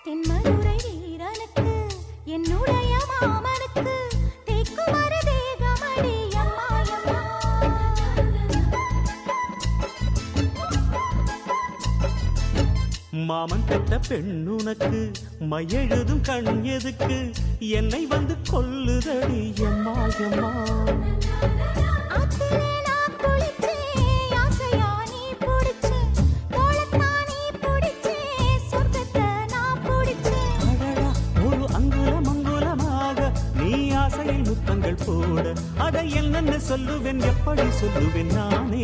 தென்மதுரை வீரனுக்கு என்னுடைய மாமனுக்கு தேக்குமர தேகமடி அம்மா அம்மா. மாமன் பெற்ற பெண்ணுனக்கு மையெழுதும் கண் எதுக்கு என்னை வந்து கொல்லுதடி அம்மா அம்மா. முத்தங்கள் போட அட என்னென்ன சொல்லுவேன் எப்படி சொல்லுவேன் நானே.